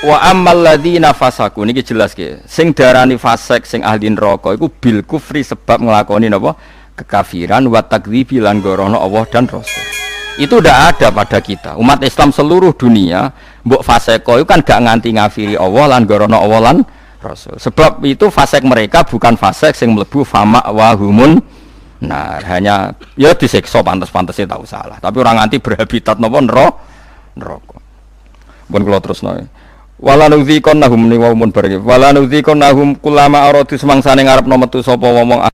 Wa ammal ladzina fasaku niki jelas ki. Sing darani fasik sing ahli neraka iku bil kufri sebab nglakoni napa? Kekafiran wa takdzibi lan gorono Allah dan Rasul. Itu ndak ada pada kita. Umat Islam seluruh dunia mbok fasiko itu kan gak nganti ngafiri Allah lan gorono Allah lan Rasul. Sebab itu fasik mereka bukan fasik sing mlebu fama wa humun. Nah, hanya ya disiksa pantes-pantesnya tahu salah. Tapi orang nganti berhabitat napa neraka. Pun kula terusno. Wala nudzikonnahum ni wa mun bareng. Wala nudzikonnahum kullama aradu semangsane ngarepno metu sapa wong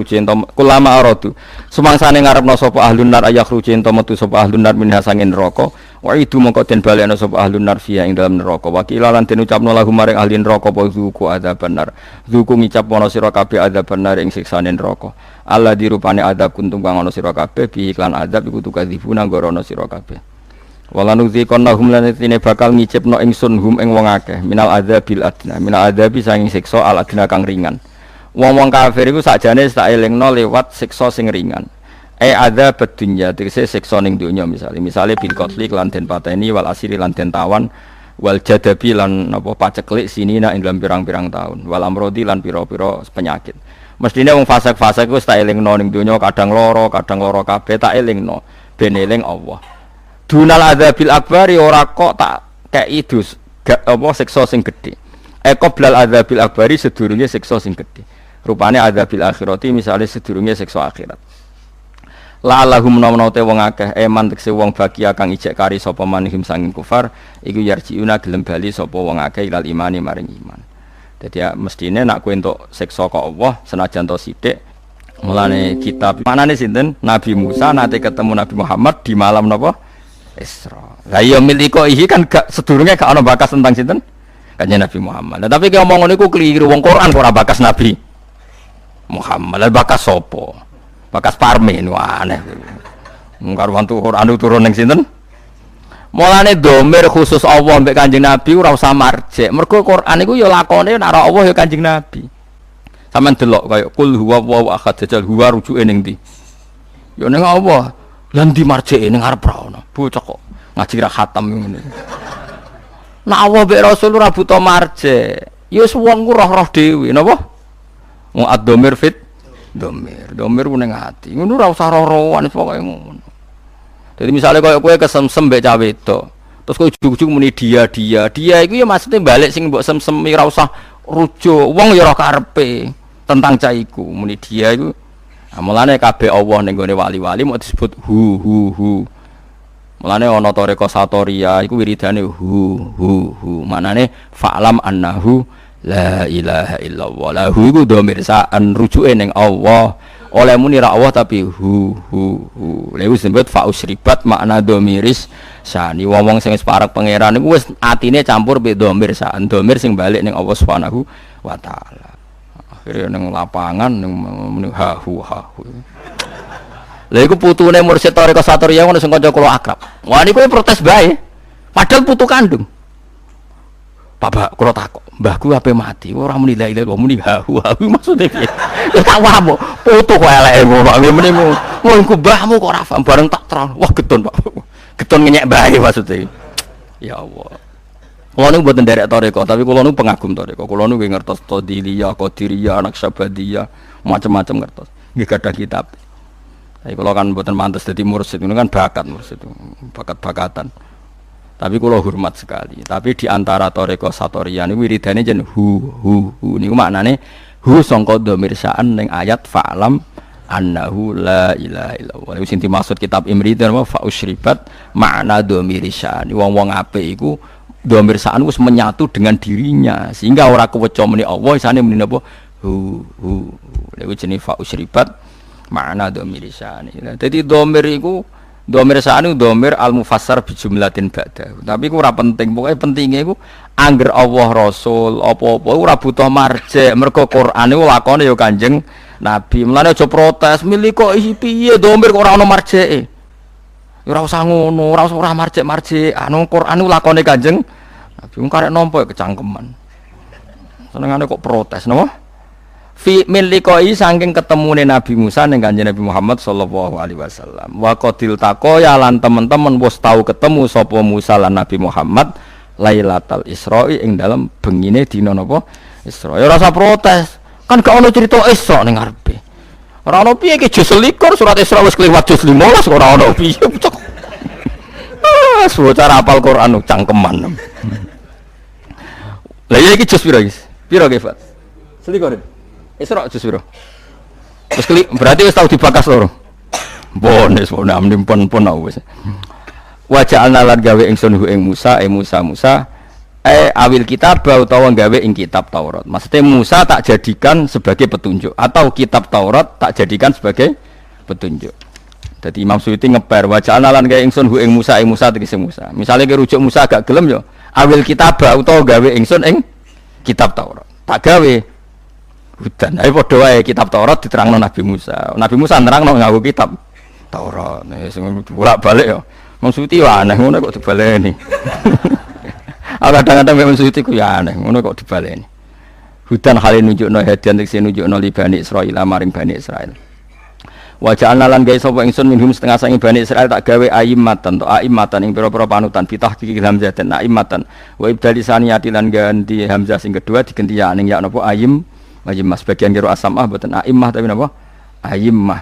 cinta kulama aradu semangsane ngarepno sapa ahlun nar ayakhru cinta metu sapa ahlun nar minha sangin neraka wa idu mongko den balekno sapa ahlun nar fiha ing dalam neraka wa kilalan den ucapno lahum maring ahli neraka apa zuku adzaban nar zuku ngicap ana sira kabeh adzaban nar ing siksane neraka Allah dirupane adzab kuntum kang ana sira kabeh bi iklan adzab iku tukadzibuna gorono sira kabeh wala nudzikonnahum lan tine bakal ngicipno ingsun hum ing wong akeh minal adzabil adna minal adzabi sanging siksa al adna kang ringan. Wong-wong kafir iku sakjane tak elingno lewat siksa sing ringan. Adzab dunya tegese siksa ning donya misale bil qatli lan den pateni wal asiri lan den tawan wal jadabi lan apa paceklik sinina ing dalam pirang-pirang tahun wal amrodi lan pira-pira penyakit. Mestine wong fasik-fasik iku tak elingno ning donya kadang loro kabeh tak elingno ben eling Allah. Dunal adzabil akbari ora kok tak kei dus apa siksa sing gedhe. Qoblal adzabil akbari sedurunge siksa sing gedhe. Rupane adzabil akhirati misale sedurunge siksa akhirat. La lahum nawate wong akeh eman tekse wong bagia kang ijek kari sapa manihim sanging kufar iku yarjiuna gelem bali sapa wong akeh ilal imani maring iman. Dadi ya mestine nek kowe entuk siksa ka Allah senajan to sithik mulane kitab manane sinten Nabi Musa nate ketemu Nabi Muhammad di malam napa Isra. Lah ya miliko iki kan gak sedurunge gak ana bakas tentang sinten kanjeng Nabi Muhammad. Nah, tapi ki omong ngono iku keliru wong Quran kok ora bakas Nabi Muhammad, lan bakas sopo? Bakas Parmin, wah aneh. Karuan Quran turun ning sinten? Mulane domir khusus Allah mbek Kanjeng Nabi ora usah marjek. Mergo Quran iku ya lakone nek ora Allah ya Kanjeng Nabi. Sampeyan delok kaya kul huwallahu ahad jajal huwa rujuke ning ndi? Ya ning Allah. Lan di marjeke ning arep ra ono. Bocah kok ngaji ra khatam ngene. Nek Allah mbek Rasul ora buta marjek. Ya wis wong ku roh-roh dhewe napa? Wong ad-dhamir fit dhamir ku ning ati. Ngono ora usah roh-rohan pokoke ngono. Dadi misale koyo kowe kesemsem mbek cah wedok, terus kowe ujug-ujug muni dia iku ya maksude balik sing mbok semsemi ora usah rujuk. Wong ya ora karepe tentang cah iku muni dia iku. Mulane kabeh Allah ning gone wali-wali mau disebut hu. Mulane ana toreko satoria iku wiridane hu. Manane fa'lam annahu la ilaha illallah. Lahu iku dhamir sa'an rujuke ning Allah. Oleh muni ra Allah tapi hu. Lha disebut fa usribat makna dhamiris sani. Wong sing wis parek pangeran iku wis atine campur mbek dhamir sa'an. Dhamir sing balik ning Allah Subhanahu wa taala. Akhire ning lapangan ning hu. Lha iku putune mursyid Thariqah Satoriyah ngono sing kanca kula akrab. Wah niku protes bae. Padahal putu kandung. Bapak kula takok, mbahku ape mati ora muni la ilaha illallah muni hu maksude piye? Ya tak wae putu kok eleke ngono. Mene ngono mbahmu kok ora paham bareng tak terang. Wah gedon Pak. Gedon ngenyek bae maksude. Ya Allah. Kula niku mboten nderek Thariqah, tapi kula niku pengagum Thariqah. Kula niku ngertos Qadiliyah, Qadiriyah, Naqsyabandiyah, macam-macam ngertos. Nggih gadah kitab. Tapi kula kan mboten pantes dadi mursyid, itu kan bakat mursyid itu, bakat-bakatan. Tapi kula hormat sekali. Tapi di antara Thariqah Satoriyah niku wiridane jen hu. Niku maknane hu sangka dhamir sa'an ning ayat fa'lam annahu la ilaha illallah. Iku sing dimaksud kitab Imri wa fa usribat makna dhamir sa'an. Wong-wong apik iku dhamir sa'an wis menyatu dengan dirinya sehingga ora keweca muni Allah isane muni napa hu. Iku jenenge fa usribat makna dhamir sa'an. Dadi dhamir iku dhamir sa'anu dhamir al-mufassar bi jumlatin ba'da. Tapi ku ora penting, pokoke pentinge iku angger Allah Rasul apa-apa ora butuh marjek. Mergo Quran iku lakone ya Kanjeng Nabi. Mulane aja protes, milih kok piye dhamir kok ora ono marjeke. Ora usah ngono, ora usah marjek. Anu Quran iku lakone Kanjeng Nabi. Wong karek nampa kecangkeman. Senengane kok protes napa? Fi min liqai saking ketemune Nabi Musa ning Kanjeng Nabi Muhammad sallallahu alaihi wasallam. Wa qadil taqoya lan teman-teman wis tau ketemu sapa Musa lan Nabi Muhammad Lailatul Isra'i ing dalam bengine dina napa Isra. Ya rasa protes. Kan gak ono cerita Isra ning ngarepe. Ora ono piye iki juz 21 surat Isra wis kliwat juz 15 ora ono piye. Cara apal Quran cangkeman. Lah iki juz piro guys? Piro ge, Fat? Selikur. Isra juz piro? Wis berarti wis tau dibakas loro. Bones pun pun wis. Wa ja'alna lan gawe ingsun hu ing Musa awil kitab utawa gawe ing kitab Taurat. Maksudnya Musa tak jadikan sebagai petunjuk atau kitab Taurat tak jadikan sebagai petunjuk. Jadi Imam Suyuti ngeper wa ja'alna lan gawe ingsun hu ing Musa tegese Musa. Misale ki rujuk Musa agak gelem yo awil kitab utawa gawe ingsun ing kitab Taurat. Tak gawe hudan. Ayo padha wae kitab Taurat diterangno Nabi Musa. Nabi Musa nerangno nganggo kitab Taurat. Sing bolak-balik ya. Maksudnya ya aneh ngono kok dibaleni. Kadang-kadang memang Suyuti ku ya aneh ngono kok dibaleni. Hudan hale nunjukno hadian tekse nunjukno li Bani Israil maring Bani Israil. Wa ja'alna lan gawe sapa ingsun minhum setengah sange Bani Israil tak gawe a'immatan to a'immatan ing pira-pira panutan bitah iki hamzah dan a'immatan wa ibdali saniyati lan ganti hamzah sing kedua digenti ya ning ya napa a'immah sebagian kira asamah boten a'immah tapi napa a'immah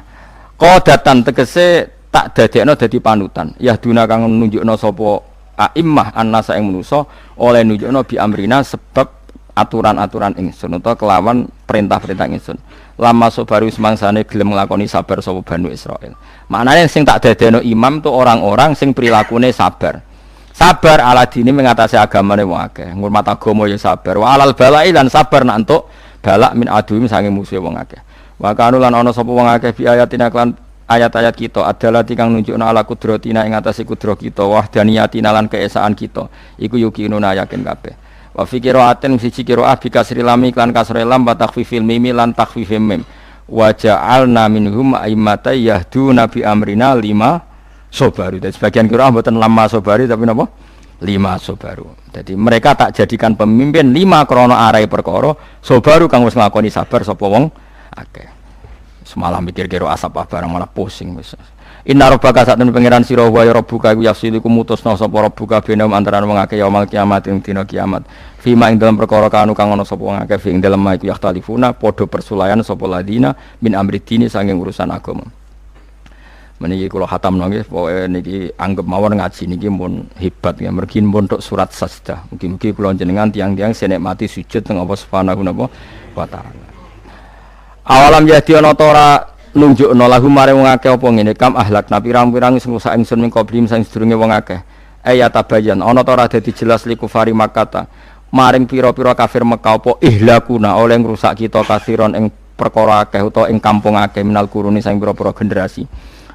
qadatan tegese tak dadekno dadi panutan yahduna kang nunjukno sapa a'immah annasa ing manusa oleh nunjukno bi amrina sebab aturan-aturan ingsun utawa kelawan perintah-perintah ingsun lama sobaru semangsane gelem nglakoni sabar sapa Bani Israil. Maknane sing tak dadekno imam tu orang-orang sing prilakune sabar. Sabar ala dini mengatasi agamane wong akeh, ngurmat agama ya sabar. Wa alal balai lan sabar nak entuk balak min aduim sange musuh wong akeh. Wa kanu lan ana sapa wong akeh bi ayatina lan ayat-ayat kita adalah kang nunjukna ala kudratina ing atase kudro kita wahdaniyatina lan keesaan kita. Iku yukinuna yakin kabeh. Wa fi qira'atin siji qira'ah bi kasri lam lan kasri lam wa takhfifil mim lan takhfifim mim wa ja'alna minhum a'immatan yahduna bi amrina lima sabaru. Dan sebagian qira'ah mboten lama sabari tapi napa lima sabaru. Jadi mereka tak jadikan pemimpin lima krana arai perkara sabaru kang wis nglakoni sabar sapa wong akeh. Semalam mikir kira asap barang malah pusing wis. Inna rabbaka satun pangeran sira wa ya rabbuka iku yafsilukum mutusna sapa rabbuka benam antarané wong akeh yaumul kiamat ing dina kiamat. Fima ing dalam perkara kanu kang ana sapa wong akeh ing dalem iku yakhtalifuna padha persulayan sapa ladina min amri dini saking urusan agama. Meniki kula khatamno nggih pokoke niki anggap mawon ngaji niki mun hebat ya mergi mun tok surat sajdah. Mugi-mugi kula jenengan tiang-tiang senikmati sujud teng Allah Subhanahu wa taala. Awalam yadi ana ta ora nunjukno lahum mare wong akeh apa ngene kam ahlak nabi pirang-pirang sing rusak ingsun ming qablim sing sedurunge wong akeh ayatabayan ana ta ora dadi jelas liku fari makata maring pira-pira kafir Mekah apa ihlakuna oleh ngrusak kita kasiron ing perkara akeh utawa ing kampung akeh minal kuruni sing pira-pira generasi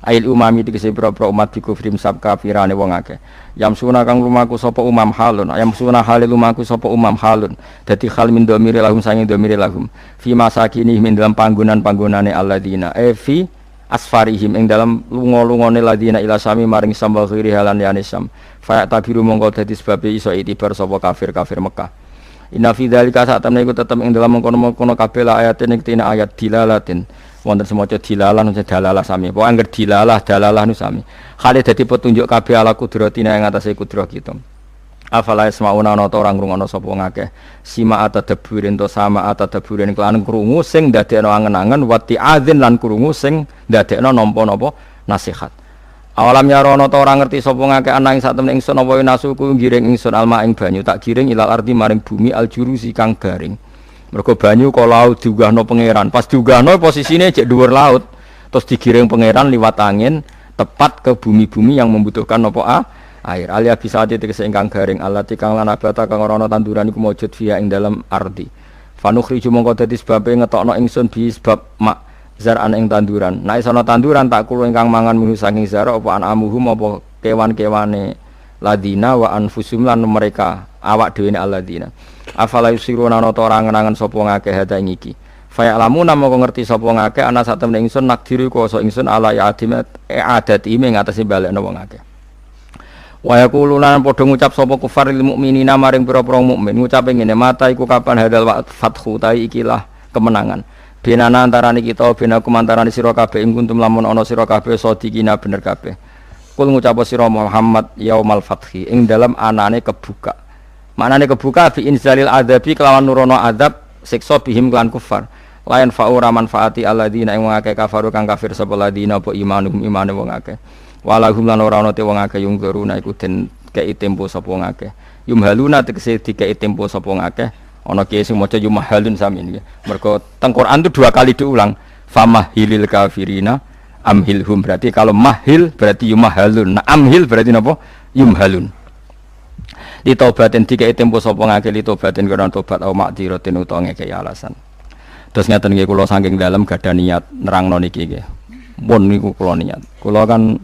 ail umami dikese pira-pira umat dikufrim sab kafirane wong akeh yamsuna kang lumaku sapa umam halun yamsuna halil lumaku sapa umam halun dadi hal min domire lahum sange domire lahum fi masakini min dalam panggonan-panggonane alladzina fi asfarihim ing dalam lunga-lungane ladina ila sami maring sambal khiri halan yanisam fa tabiru mongko dadi sebab iso itibar sapa kafir-kafir Mekah. Inna fi dzalika satamne iku tetep ing dalam mengkono-mengkono kabeh ayatin ing tina ayat dilalatin wonten semaca dilalah nang dalalah sami pokoke angger dalalah nu sami khale dadi petunjuk kabeh ala kudratina ing atase kudrat kita. Afala ismauna ana ta orang ngrungokno sapa ngakeh sima atadabburin to sama atadabburin kelan krungu sing ndadekno angen-angen wati adzin lan krungu sing ndadekno nampa-napa nasihat. Awalam yarono ta ora ngerti sapa ngakeh ana ing satemene ingsun apa nasuku giring ingsun alma ing banyu tak giring ilal ardi maring bumi aljurusi kang garing. Mergo banyu kok laut diunggahno pangeran. Pas diunggahno posisine cek dhuwur laut. Terus digiring pangeran liwat angin tepat ke bumi-bumi yang membutuhkan apa air. Alia bisa tegese ingkang garing alati kang lan abata kang ora ana tanduran iku mujud via ing dalam ardi. Fanukhriju mongko dadi sebabe ngetokno ingsun bi sebab mak zar'an ing tanduran. Nek ana tanduran tak kulo ingkang mangan minuh saking zar apa anamuhum apa kewan-kewane ladina wa anfusum lan mereka awak dhewe ne alladina. Afala yusiruna ana ta ora ngenangen sapa ngakeh hada ing iki. Fa ya'lamuna moko ngerti sapa ngakeh ana sak temene ingsun nakdiru kuasa ingsun ala ya'atimat adati ing atase balekno wong akeh. Wa yaquluna padha ngucap sapa kufar lil mukminina maring pira-pira mukmin ngucap ngene mata iku kapan hadal fathu ta ikilah kemenangan. Benana antarane kita benaku antarane sira kabeh ing kuntum lamun ana sira kabeh sadikina bener kabeh. Kul ngucap sira Muhammad yaumal fathi ing dalam anane kebuka. Maknane kebuka fi inzalil adzabi kelawan nurono adzab siksa bihim kelan kufar. Lain fa'ura manfaati alladzina ing akeh kafaru kang kafir sapa ladina apa imanuhum imane wong akeh. Walahum lan ora ana te wong akeh yung guruna iku den kei tempo sapa wong akeh. Yumhaluna tegese dikei tempo sapa wong akeh. Ana kiye sing maca yumhalun sami niki. Mergo teng Quran itu 2 kali diulang. Famahilil kafirina amhilhum, berarti kalau mahil berarti yumhalun. Nah amhil berarti napa? Yumhalun. Li taubatin dikei tempo sapa ngake li taubatin karena tobat au makdiratin utawa ngekei alasan. Terus ngeten nggih kula saking dalem gadah niat nerangno niki nggih. Mun niku kula niat. Kula kan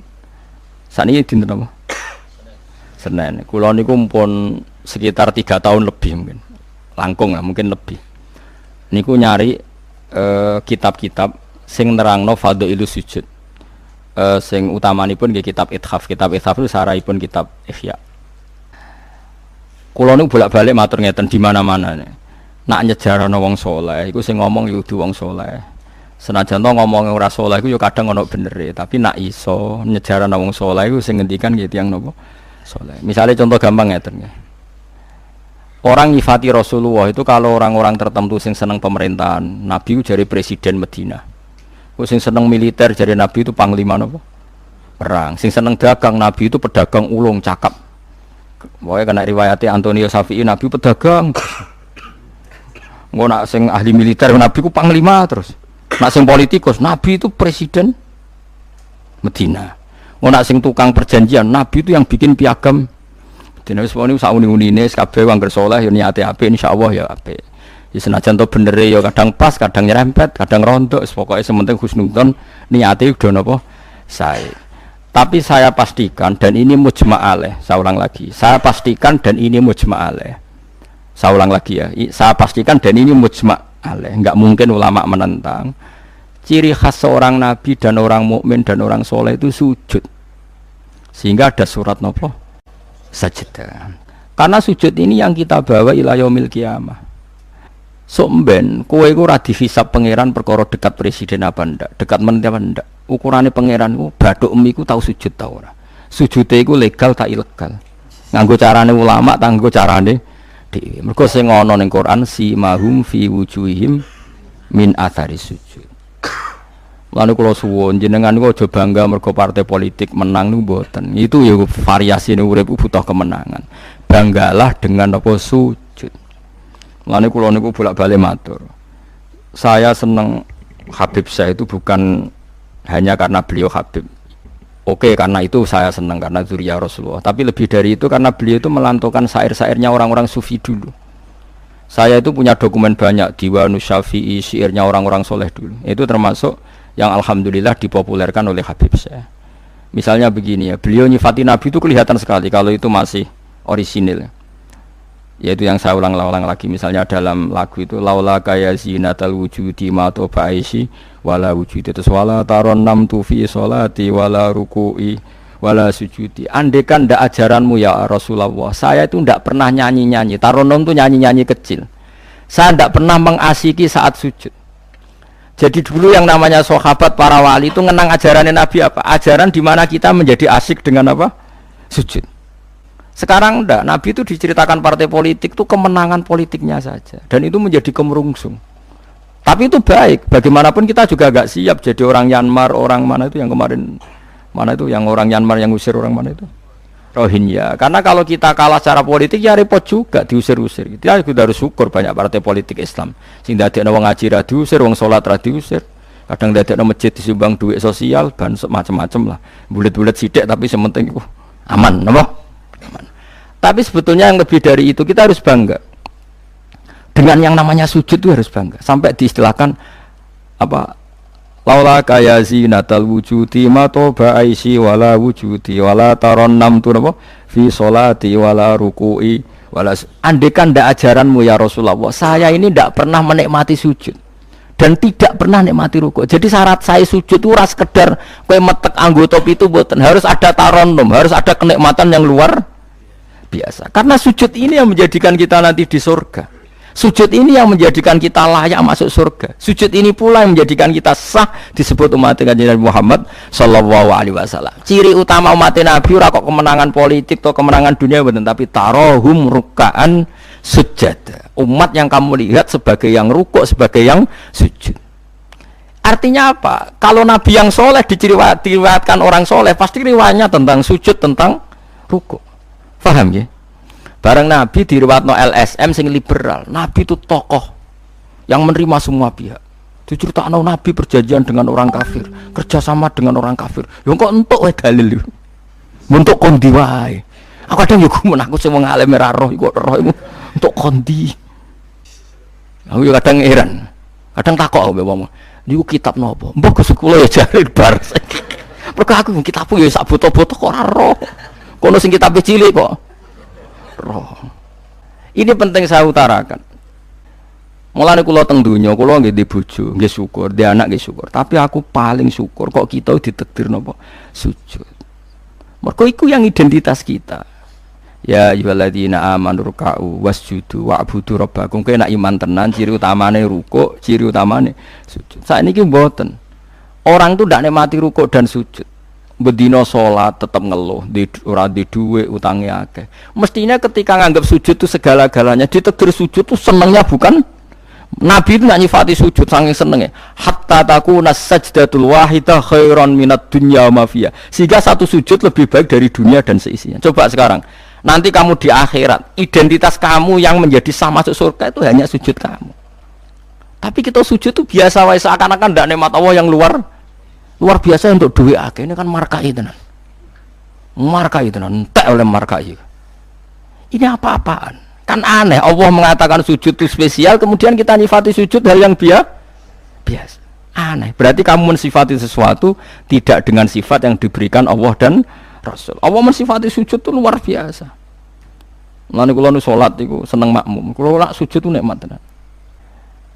sakniki dinten apa? Senin. Kula niku pun sekitar 3 tahun lebih mungkin. Langkung lah mungkin lebih. Niku nyari kitab-kitab sing nerangno fadhailus sujud. Sing utamanipun nggih kitab Ithaf. Kitab Ithaf itu sarahipun kitab Ihya. Kula niku bolak-balik matur ngeten di mana-mana. Nak nyejarana wong saleh iku sing ngomong yo kudu wong saleh. Senajan to ngomong ora saleh iku yo kadang ana benere, tapi nak iso nyejarana wong saleh iku sing ngendikan nggih tiyang napa? Saleh. Misale contoh gampang ngeten nggih. Orang nyifati Rasulullah itu kalau orang-orang tertentu sing seneng pemerintahan, Nabi itu jadi presiden Medina. Sing seneng militer jadi Nabi itu panglima napa? Perang. Sing seneng dagang Nabi itu pedagang ulung cakap. Pokoknya kena riwayatnya Antonio Safi'i Nabi pedagang. Nggak nak sing ahli militer Nabi ku panglima terus. Nak sing politikus Nabi itu presiden Medina. Nggak nak sing tukang perjanjian Nabi itu yang bikin piagam. Dene wis woni sak uni-unine kabeh wong saleh yo niate apik insyaallah ya apik. Ya senajan to bener ya kadang pas, kadang nyerempet, kadang rontok, pokoke sementing husnudzon niate udah napa sae. Tapi saya pastikan dan ini mujma' alaih, saya ulang lagi. Saya pastikan dan ini mujma' alaih. Saya ulang lagi ya. Saya pastikan dan ini mujma' alaih. Enggak mungkin ulama menentang. Ciri khas seorang nabi dan orang mukmin dan orang soleh itu sujud. Sehingga ada surat napa? Sajdah. Karena sujud ini yang kita bawa ila yaumil qiyamah. Somben, kowe iku ora dihisab pangeran perkara dekat presiden apa ndak, dekat menteri apa ndak. Ukurane pangeran ku bathuk emiku tau sujud ta ora. Sujude iku legal tak ilegal. Nganggo carane ulama, nganggo carane dhewe. Mergo sing ana ning Quran si mahum fi wujuhihim min athari sujud. Lan kula suwun jenengan niku aja bangga mergo partai politik menang niku mboten. Itu ya variasine urip butuh kemenangan. Banggalah dengan apa sujud. Mulane kula niku bolak-balik matur. Saya seneng Habib saya itu bukan hanya karena beliau Habib. Oke, karena itu saya senang karena dzurriyyah Rasulullah. Tapi lebih dari itu karena beliau itu melantaukan syair-syairnya orang-orang sufi dulu. Saya itu punya dokumen banyak Diwanus Syafi'i, syairnya orang-orang soleh dulu. Itu termasuk yang alhamdulillah dipopulerkan oleh Habib saya. Misalnya begini ya, beliau nyifati Nabi itu kelihatan sekali kalau itu masih orisinil. Yaitu yang saya ulang-ulang lagi, misalnya dalam lagu itu laula kaya zinatal wujudi ma toba aisi wala wujudi terus wala taron nam tufi sholati wala ruku'i wala sujudi. Andekan ndak ajaranmu ya Rasulullah, saya itu ndak pernah nyanyi-nyanyi. Taronom itu nyanyi-nyanyi kecil. Saya ndak pernah mengasiki saat sujud. Jadi dulu yang namanya sahabat para wali itu ngenang ajaran Nabi apa? Ajaran di mana kita menjadi asik dengan apa? Sujud. Sekarang enggak, Nabi itu diceritakan partai politik itu kemenangan politiknya saja dan itu menjadi kemerungsung. Tapi itu baik, bagaimanapun kita juga agak siap jadi orang Myanmar, orang mana itu yang kemarin mana itu yang orang Myanmar yang usir orang mana itu Rohingya. Karena kalau kita kalah secara politik ya repot juga diusir-usir. Kita harus syukur banyak partai politik Islam. Sing dadekno wong ngaji ra diusir, wong salat ra diusir. Kadang dadekno masjid disumbang duit sosial, ban macam-macam lah. Bulet-bulet sithik tapi sementing aman, napa? Tapi sebetulnya yang lebih dari itu kita harus bangga dengan yang namanya sujud itu harus bangga sampai diistilahkan apa laula kaya zinatal wujudi ma toba aisi wala wujudi wala taron nam tu napa fi sholati wala ruku'i wala andekan ndak ajaranmu ya Rasulullah saya ini ndak pernah menikmati sujud dan tidak pernah nikmati ruku. Jadi syarat saya sujud itu ora sekedar kowe metek anggota itu mboten, harus ada taronum, harus ada kenikmatan yang luar biasa. Karena sujud ini yang menjadikan kita nanti di surga. Sujud ini yang menjadikan kita layak masuk surga. Sujud ini pula yang menjadikan kita sah disebut umat Nabi Muhammad sallallahu alaihi wasallam. Ciri utama umat Nabi ora kok kemenangan politik atau kemenangan dunia betul, tapi tarohum ruk'an sujud. Umat yang kamu lihat sebagai yang rukuk, sebagai yang sujud. Artinya apa? Kalau Nabi yang soleh diriwayatkan orang soleh, pasti riwayatnya tentang sujud, tentang rukuk. Paham ya? Bareng Nabi diriwayatno LSM sing liberal. Nabi itu tokoh yang menerima semua pihak. Diceritakan Nabi perjanjian dengan orang kafir, kerjasama dengan orang kafir. Yo kok entuk wae dalil yo. Untuk kondi wae. Aku kadang yo gumun aku sing wong alim ora roh iku roh iku untuk kondi. Aku yo kadang heran. Kadang takok mbek wong. Niku kitab napa? Mbok Gus kula ya jare bar. Mergo aku kitabku ya sak foto-foto kok ora roh. Kono sing kitab cilik kok roh. Ini penting saya utarakan. Mulane kula teng donya, kula nggih di bojo, nggih syukur, di anak nggih syukur. Tapi aku paling syukur kok kita ditakdir napa? Sujud. Mergo iku yang identitas kita. Ya ayyuhalladzina amanu ruk'u wasjudu wa'budu rabbakum. Kena iman tenan, ciri utamane rukuk, ciri utamane sujud. Saiki mboten. Orang tuh ndak nikmati rukuk dan sujud. Bedino sholat tetap ngeluh, ora di duwe utangnya akeh. Mestinya ketika nganggap sujud itu segala-galanya, ditakdir sujud itu senengnya bukan Nabi itu nggak nyifati sujud saking senengnya. Hatta takuna sajdatul wahidah khairan minad dunya wa ma fiha. Sehingga satu sujud lebih baik dari dunia dan seisinya. Coba sekarang, nanti kamu di akhirat, identitas kamu yang menjadi sah masuk surga itu hanya sujud kamu. Tapi kita sujud itu biasa wae seakan-akan ndak nikmat Allah yang luar biasa untuk duit akeh. Ini kan markai tenan. Markai tenan, entek oleh markai. Ini apa-apaan? Kan aneh, Allah mengatakan sujud itu spesial, kemudian kita nyifati sujud hal yang biasa. Aneh. Berarti kamu mensifati sesuatu tidak dengan sifat yang diberikan Allah dan Rasul. Allah mensifati sujud itu luar biasa. Mulane kula nu salat iku seneng makmum. Kula lak sujud itu nikmat tenan.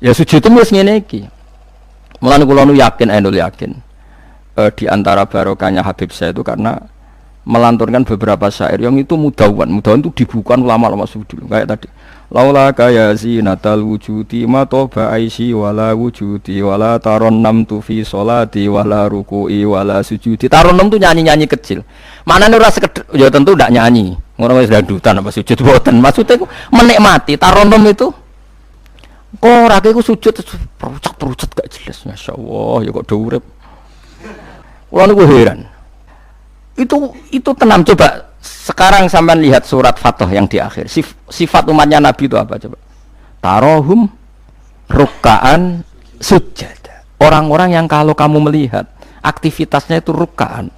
Ya sujud itu wis ngene iki. Mulane kula nu yakin, yakin. Di antara barokahnya Habib saya itu karena melanturkan beberapa syair yang itu mudawan itu dibukukan ulama-ulama sufi dulu kayak tadi laula kaya zinatal wujudi ma toba aisi wala wujudi wala taronnam tu fi sholati wala ruku'i wala sujudi. Taronnam itu nyanyi-nyanyi kecil, maknanya ora sekedar ya tentu ndak nyanyi ngono wis dandutan apa sujud boten, maksudnya itu menikmati. Taronnam itu kok ora iku sujud perucat gak jelas, masyaallah ya kok do urip. Kulo niku heran. Itu tenang. Coba sekarang sampean lihat surat Fathah yang di akhir. Sifat umatnya Nabi itu apa coba? Tarohum ruk'an sujud. Orang-orang yang kalau kamu melihat aktivitasnya itu ruk'an,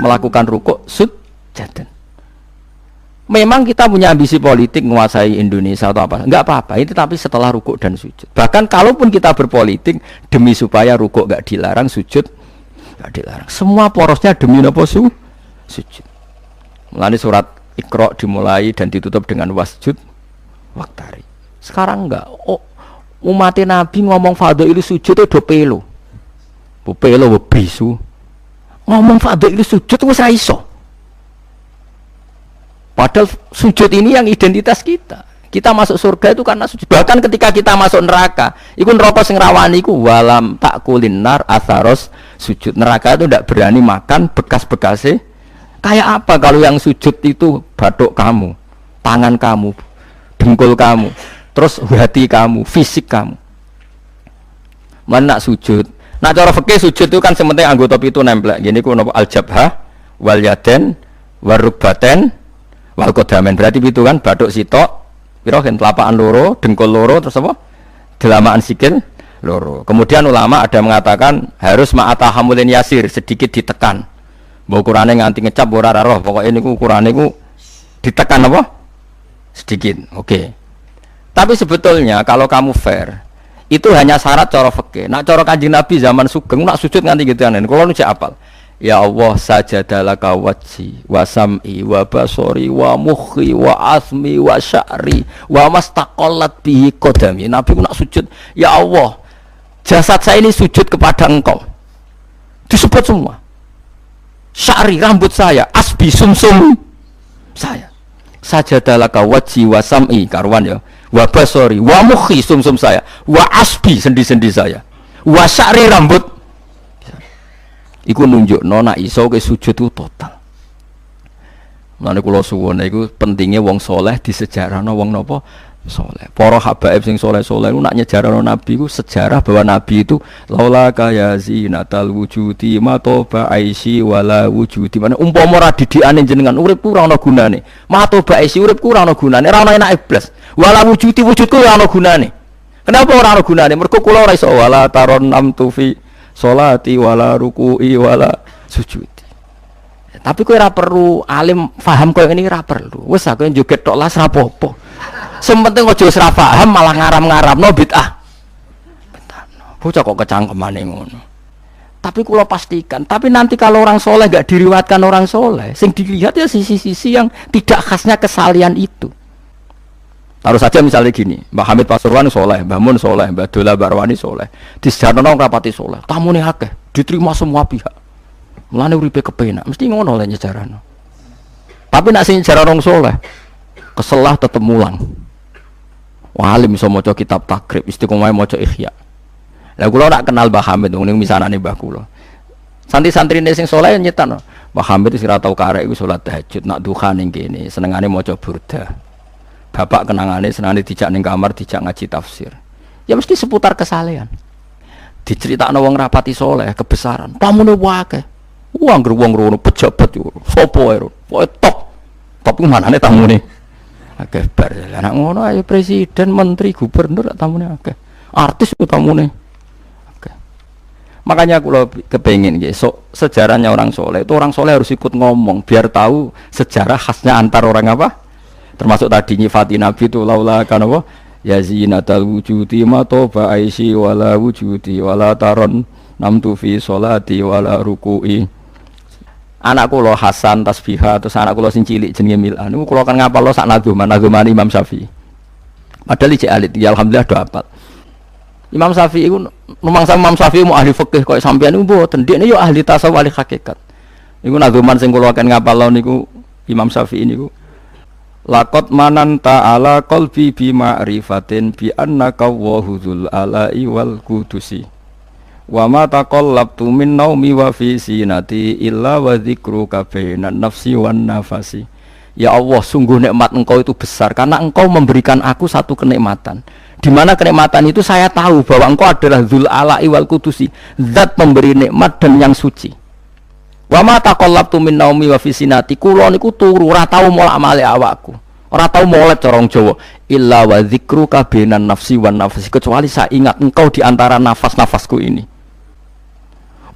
melakukan rukuk sujud. Memang kita punya ambisi politik menguasai Indonesia atau apa? Enggak apa-apa. Itu tapi setelah rukuk dan sujud. Bahkan kalaupun kita berpolitik demi supaya rukuk enggak dilarang, sujud nggak dilarang. Semua porosnya demi apa sujud. Mulane surat Iqra dimulai dan ditutup dengan wasjud waktari. Sekarang enggak. Umat Nabi ngomong fadhil sujud itu do pelo. Bu pelo bisu. Ngomong fadhil sujud wis ra iso. Padahal sujud ini yang identitas kita. Kita masuk surga itu karena sujud. Bahkan ketika kita masuk neraka, iku neraka sing rawani iku walam takulin nar atharos sujud. Neraka itu tidak berani makan bekas-bekasnya. Kayak apa kalau yang sujud itu batuk kamu, tangan kamu, dengkul kamu, terus hati kamu, fisik kamu. Mana sujud? Nah cara fikih sujud itu kan sementing anggota itu nempel. Gini ku napa al-jabhah wal yaden warubbaten wal qadamen. Berarti itu kan batuk sitok. Piro kan telapakan loro, dengkul loro, terus apa? Delamaan sikil loro. Kemudian ulama ada mengatakan harus ma'atahamulin yasir, sedikit ditekan. Mbok ukurane nganti ngecap ora roh, pokoke niku ukurane niku ditekan apa? Sedikit. Oke. Tapi sebetulnya kalau kamu fair, itu hanya syarat cara fikih. Nak cara Kanjeng Nabi zaman sugeng nak sujud nganti gitu anen. Kulo nu cek apal. Ya Allah sajadalaka wajhi wa sam'i wa basori wa mukhi wa asmi wa sya'ri wa mastaqallat bihi qadami. Nabi nak sujud, ya Allah jasad saya ini sujud kepada engkau. Disebut semua. Sya'ri rambut saya, asbi sumsum saya. Sajadalaka wajhi wa sam'i karuan ya. wa basori, wa mukhi sumsum saya, wa asbi sendi-sendi saya, wa sya'ri rambut. Iku nunjukno nek iso ke sujud itu total. Mulane kula suwun iku pentingnya wong soleh disejarahno wong napa soleh. Para habaib sing soleh-soleh iku nak nyejarahno nabi iku sejarah bahwa nabi itu laula kaya zinatal wujudi matoba aisi wala wujudi. Mane umpama ra didikane jenengan urip ora ana gunane. Matoba aisi urip ora ana gunane, ora ana enake blas. Wala wujudi wujudku ora ana gunane. Kenapa ora ana gunane? Mergo kula ora iso wala taron namtu fi sholati wala ruku'i wala sujudi. Tapi kowe ora perlu alim paham koyo ngene ora perlu. Wis aku joget tok las ra apa-apa. Sementing aja ora paham malah ngaram-ngaramno bid'ah. Bocah kok kecangkemane ngono. Tapi kula pastikan, tapi nanti kalau orang soleh enggak diriwayatkan orang soleh, sing dilihat ya sisi-sisi yang tidak khasnya kesalian itu. Taruh saja misalnya gini, Mbah Hamid Pasuruan soleh, Mbah Mun soleh, Mbah Dola Barwani soleh, di sejarah rapati soleh, tamune akeh, diterima semua pihak. Mulane uripe kepenak, mesti ngono le nyejarahno. Tapi nek sing nyejarah orang soleh, keselah tetep mulang. Walim iso maca kitab takrib, istiqomah maca ihya. Lah kula nak kenal Mbah Hamid ning misanane mbah kula. Santri-santrine sing soleh nyetan, Mbah Hamid wis ora tau karek iku salat tahajud, nak duha ning kene, senengane maca burda. Bapak kenangane senane dijak ning kamar dijak ngaji tafsir. Ya mesti seputar kesalehan. Diceritakno wong rapati soleh kebesaran. Tamune akeh. Wong ngono pejabat yo. Sopo ae. Pokoke top. Top ku manane tamune. Akeh bar. Lah nek ngono ayo presiden, menteri, gubernur tamune akeh. Artis ku tamune. Akeh. Makanya kula kepengin nggih sejarahnya orang soleh itu orang soleh harus ikut ngomong biar tahu sejarah khasnya antar orang apa? Termasuk tadi nyifati Nabi itu laula kan apa ya zinatal wujudi matoba aisi wala wujudi wala taron namtu fi sholati wala ruku'i. Anak kula Hasan tasbihah terus anak kula sing cilik jenenge Milan niku kula kan ngapalno sak nazuman Imam Syafi'i. Padahal iki alit ya alhamdulillah do hafal. Imam Syafi'i iku numangsa Imam Syafi'i mu ahli fikih koyo sampeyan niku mboten ndekne yo ahli tasawuf ahli hakikat. Iku nazuman sing kula kan ngapalno niku Imam Syafi'i niku laqad mananta ala qalbi bi ma'rifatin bi annaka wahuzul ala'i wal qudusi wa ma taqallabtu min naumi wa fi sinati illa wa dzikruka bainan nafsi wan nafasi. Ya Allah, sungguh nikmat engkau itu besar karena engkau memberikan aku satu kenikmatan di mana kenikmatan itu saya tahu bahwa engkau adalah dzul ala'i wal qudusi, zat pemberi nikmat dan yang suci. Wa ma taqallabtu min naumi wa fi sinati, kula niku turu ora tau molak-malik awakku. Ora tau molek cara wong Jawa. Illa wa dzikruka bainan nafsi wan nafsi, kecuali saya ingat engkau di antara nafas-nafasku ini.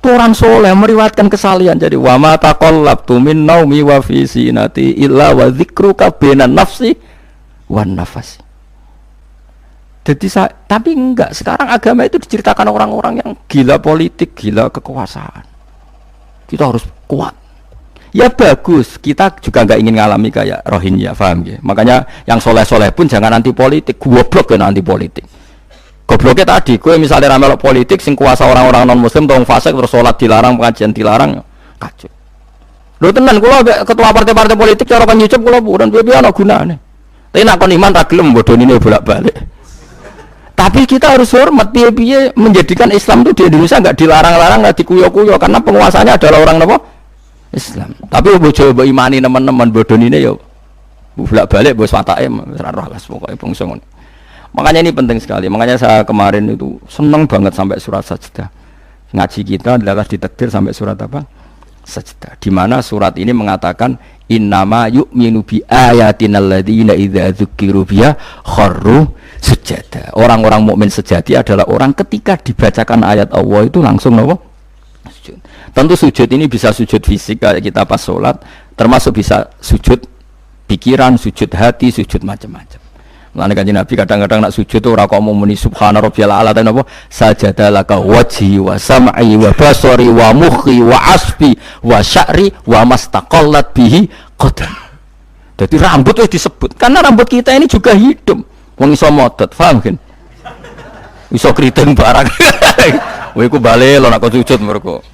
Orang soleh meriwayatkan kesalian jadi wa ma taqallabtu min naumi wa fi sinati illa wa dzikruka bainan nafsi wan nafsi. Jadi tapi enggak, sekarang agama itu diceritakan orang-orang yang gila politik, gila kekuasaan. Kita harus kuat. Ya bagus, kita juga nggak ingin ngalami kayak Rohingya, paham ya? Makanya yang soleh-soleh pun jangan anti politik, goblok kan anti politik. Gobloknya tadi, gue misalnya ramelok politik, sing kuasa orang-orang non muslim, tolong fasik terus sholat dilarang, pengajian dilarang, kacau. Lo tenan, kalau ketua partai-partai politik cara kan nyucup kalau bukan biar no gunanya. Tapi nak kon iman raglem bodoh ini bolak-balik. Tapi kita harus hormat piye-piye menjadikan Islam itu di Indonesia nggak dilarang-larang, nggak dikuyo-kuyo karena penguasanya adalah orang apa? Islam. Tapi bojo mbok imani teman-teman bodoh ini ya bolak-balik bos watake ora roh las pokoke bangsa ngono. Makanya ini penting sekali. Makanya saya kemarin itu senang banget sampai surat Sajdah. Ngaji kita adalah ditakdir sampai surat apa? Sajdah. Di mana surat ini mengatakan innama yu'minu bi ayatinal ladzina idza dzukiru biha kharru sujada. Orang-orang mukmin sejati adalah orang ketika dibacakan ayat Allah itu langsung apa? Sujud. Tentu sujud ini bisa sujud fisik kayak kita pas sholat, termasuk bisa sujud pikiran, sujud hati, sujud macam-macam. Mulane Kanjeng Nabi kadang-kadang nak sujud tuh ora kok muni subhana rabbiyal a'la ta napa sajadalaka wajhi wa sam'i wa basari wa mukhi wa asbi wa sya'ri wa mastaqallat bihi qadam. Jadi rambut wis disebut karena rambut kita ini juga hidup. Wong iso modot, paham kan? Iso kriting barang. Kowe iku bali lho nak sujud mergo.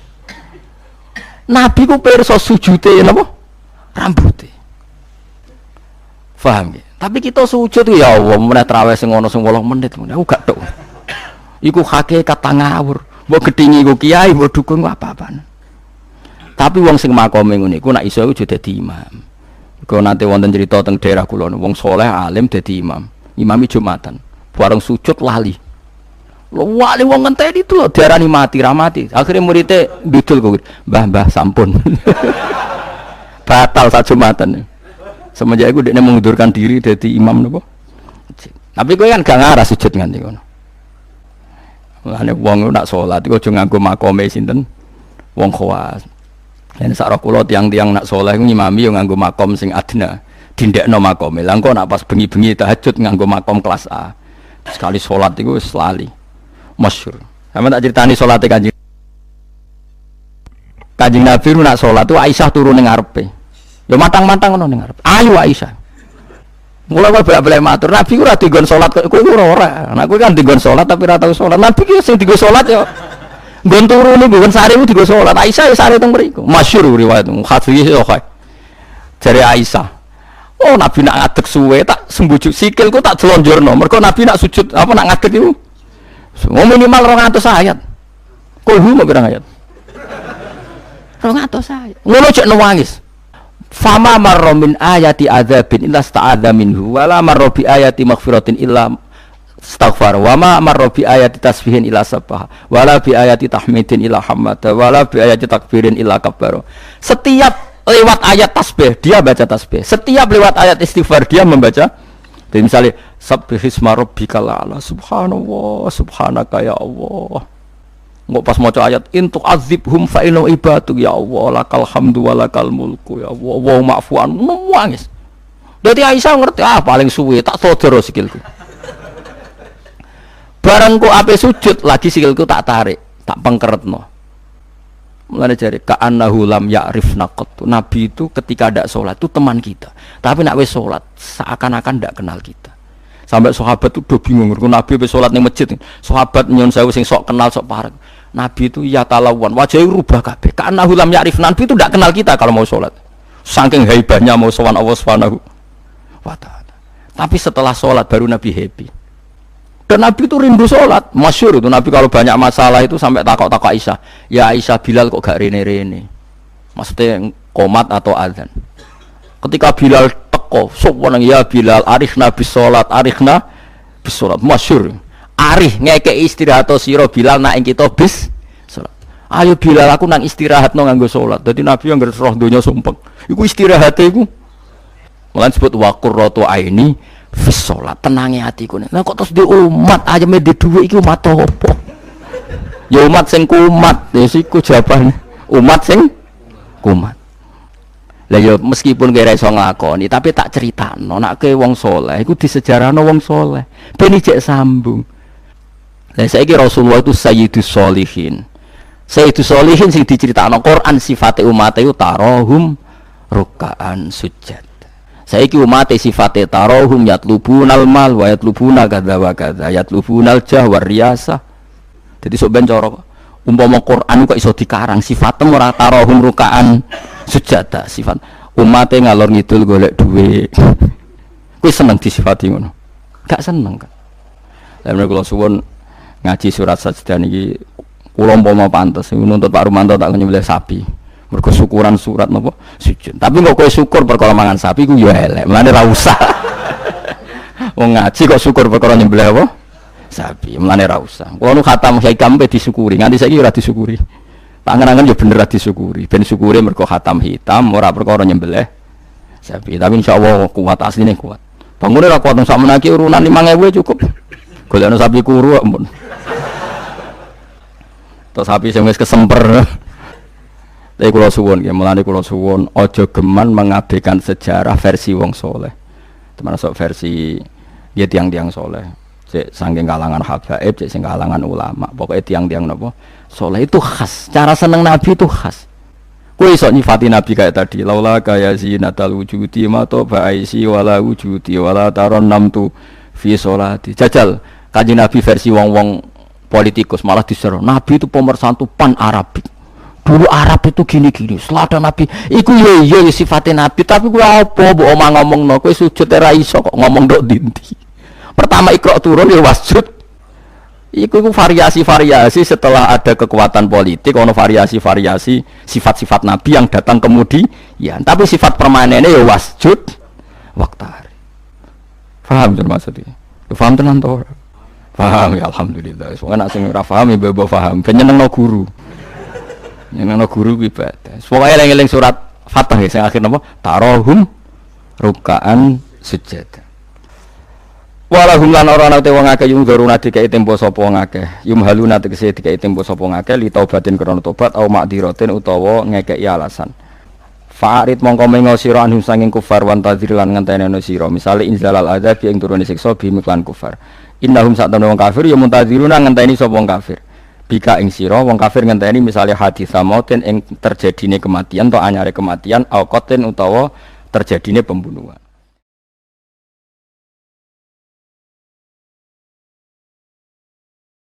Nabi ku pirsa sujude napa? Rambuté. Paham nggih? Tapi kita sujud ya Allah, meneh traweh sing ngono sing 8 menit. Aku gak tok. Iku hakikat ngawur. Mbok gedhingi ku kiai, mbok dukun apa-apaan. Tapi wong sing makome ngene iku nek iso iku dadi imam. Kok nate wonten cerita teng daerah kula wong saleh alim dadi imam. Imami Jumatan. Bareng sujud lali. Wali wong ngenteni itu lho diarani mati ra mati. Akhire muridé ndudul kok. Mbah sampun. Batal sak Jumatan. Semenjak itu dia mengundurkan diri dari imam nopo. Tapi kowe kan gak ngarah sujud nganti ngono. Mulane wong nak salat iku aja nganggo makome sinten? Wong khawas. Yen sak kula tiang-tiang nak saleh iku ngimami yo nganggo makom sing adna. Dindekno makome. Lah engko nak pas bengi-bengi tahajud nganggo makom kelas A. Sekali salat iku wis lali. Masyhur. Sampe tak critani salate Kanjeng Nabi nak salat tuh Aisyah turu ning ngarepe. Ya matang-matang ngono ning arep. Ayo Aisyah. Mula kok bolak-balik matur, Nabi ku ora digon salat kok kowe ora. Nek kowe kan digon salat tapi ora tau salat. Nabi ki sing digon salat ya nggon turu niku nggon sare ku digon salat. Aisyah ya sare teng mriku. Masyhur riwayat hadis yo kaya. Jare Aisyah. Oh Nabi nak ngadeg suwe tak sembujuk sikilku tak jelonjorno. Mergo Nabi nak sujud apa nak ngadeg iku. Minimal 200 ayat. Kulhu mau pirang ayat? 200 ayat. Ngono cek nangis. Fama marra min ayati adzabin illa sta'adza minhu wala marra bi ayati maghfiratin illa astaghfar wa ma marra bi ayati tasbihin illa sabbaha wala bi ayati tahmidin illa hamada wala bi ayati takbirin illa kabbara. Setiap lewat ayat tasbih dia baca tasbih, setiap lewat ayat istighfar dia membaca. Jadi misalnya sabbihisma rabbikal a'la, subhanallah subhanaka ya Allah. Nggak pas maca ayat intu azibhum fa inna ibadu ya Allah lakal hamdu wa lakal mulku ya Allah wa ma'fuan nangis. Dadi Aisyah ngerti paling suwe tak sodoro sikilku. Bareng ku ape sujud lagi sikilku tak tarik, tak pengkeretno. Mulane jare ka annahu lam ya'rifna qat. Nabi itu ketika ndak salat itu teman kita. Tapi nek wis salat seakan-akan ndak kenal kita. Sampai sahabat itu udah bingung, Nabi wis salat ning masjid. Sahabat nyun sewu sing sok kenal sok parek. Nabi itu ya talawan, wajahnya rubah kabeh. Karena hulam ya'rif, Nabi itu tidak kenal kita kalau mau sholat. Saking haibahnya mau sowan Allah Subhanahu wa ta'ala. Tapi setelah sholat baru Nabi happy. Dan Nabi itu rindu sholat. Masyhur itu Nabi kalau banyak masalah itu sampai takok-takok Aisyah. Ya Aisyah, Bilal kok gak rene-rene. Maksudnya qomat atau azan. Ketika Bilal teko, sowan ya Bilal, arikhna bis sholat, arikhna bis sholat. Masyhur. Arih ngekei istirahat sira Bilal nak ing kita bis salat. Ayo Bilal aku nang istirahat no nganggo salat. Dadi Nabi yang roh donya sumpek. Iku istirahate iku. Mulan sebut wa qurratu aini fis salat. Tenange atiku. Lah kok terus di umat ayeme di dhuwit iki umat apa? Ya umat sing kumat. Ya siku jawabane. Umat sing kumat. Lah ya meskipun kira iso nglakoni tapi tak critakno nek ke wong saleh iku disejarahno wong saleh. Ben ijek sambung. Lah saiki Rasulullah itu sayyidus sholihin. Sayyidus sholihin sing diceritakno Quran sifate umate itu tarahum ruk'an sujud. Saiki umate sifate tarahum yatlubunal mal wa yatlubuna kadza wa kadza yatlubunal jah war riyasah. Dadi sok ben cara umpama Quran kok iso dikarang sifatem ora tarahum ruk'an sujud sifat umate ngalor ngidul golek dhuwit. Kuwi seneng disifati ngono. Gak seneng kan. Lah menawa kula suwun ngaji surat sajdah niki kula umpama pantes nuntut Pak Rumanto tak nyembelih sapi. Mergo syukuran surat napa sujud. Tapi kok kowe syukur perkara mangan sapi ku ya elek. Mulane ra usah. Wong ngaji kok syukur perkara nyembelih apa? Sapi. Mulane ra usah. Kula nu khatam hikam pe disyukuri. Nganti saiki ora disyukuri. Pangeran yo bener ra disyukuri. Ben syukure mergo khatam hitam ora perkara nyembelih sapi. Tapi insyaallah kuat asline kuat. Bangune ra kuat sak menaki urunan 5.000 cukup. Golekno sapi kuru ampun. Terus sapi sing wis kesemper. Tapi kula suwun nggih, mulane kula suwun aja geman mengabaikan sejarah versi wong saleh. Termasuk versi ya tiang-tiang saleh. Cek saking kalangan habaib, cek sing kalangan ulama. Pokoke tiang-tiang napa? Saleh itu khas. Cara seneng Nabi itu khas. Kowe iso nyifati Nabi kayak tadi, laula kaya zinatal wujudi ma to ba'isi wala wujudi wala taron namtu fi sholati. Jajal Kanjeng Nabi versi wong-wong politikus malah diseru. Nabi itu pemersatu pan Arabik. dulu Arab itu gini-gini, selatan Nabi. Iku iya sifatnya Nabi, tapi gue apa? Bu omah ngomong no, gue sujud era iso kok ngomong dok dinti. Pertama Iqra turun ya wasjud. Iku variasi-variasi setelah ada kekuatan politik, ono variasi-variasi sifat-sifat Nabi yang datang kemudian. Tapi sifat permanennya ya wasjud waktari. Paham tuh maksudnya? Paham tenan toh? Paham ya alhamdulillah. Soalnya nak sing ora paham ya bebo paham. Ben nyenengno guru. Nyenengno guru ku ibadah. Pokoke eling-eling surat Fatah ya sing akhir napa? Tarohum rukaan sujud. Walahum lan ora ana te wong akeh yung garuna dikai tempo sapa wong akeh. Yum haluna tegese dikai tempo sapa wong akeh li taubatin krana tobat au makdiratin utawa ngekeki alasan. Fa'arid mongko mengo sira anhum sanging kufar wan tadzir lan ngenteni sira misale inzalal adzab ing turune siksa bimiklan kufar innahum sa'tamna wong kafir ya muntadziruna ngenteni sapa wong kafir bika ing sira wong kafir ngenteni misale hadis mauten ing terjadine kematian atau anyare kematian au qatin utawa terjadine pembunuhan.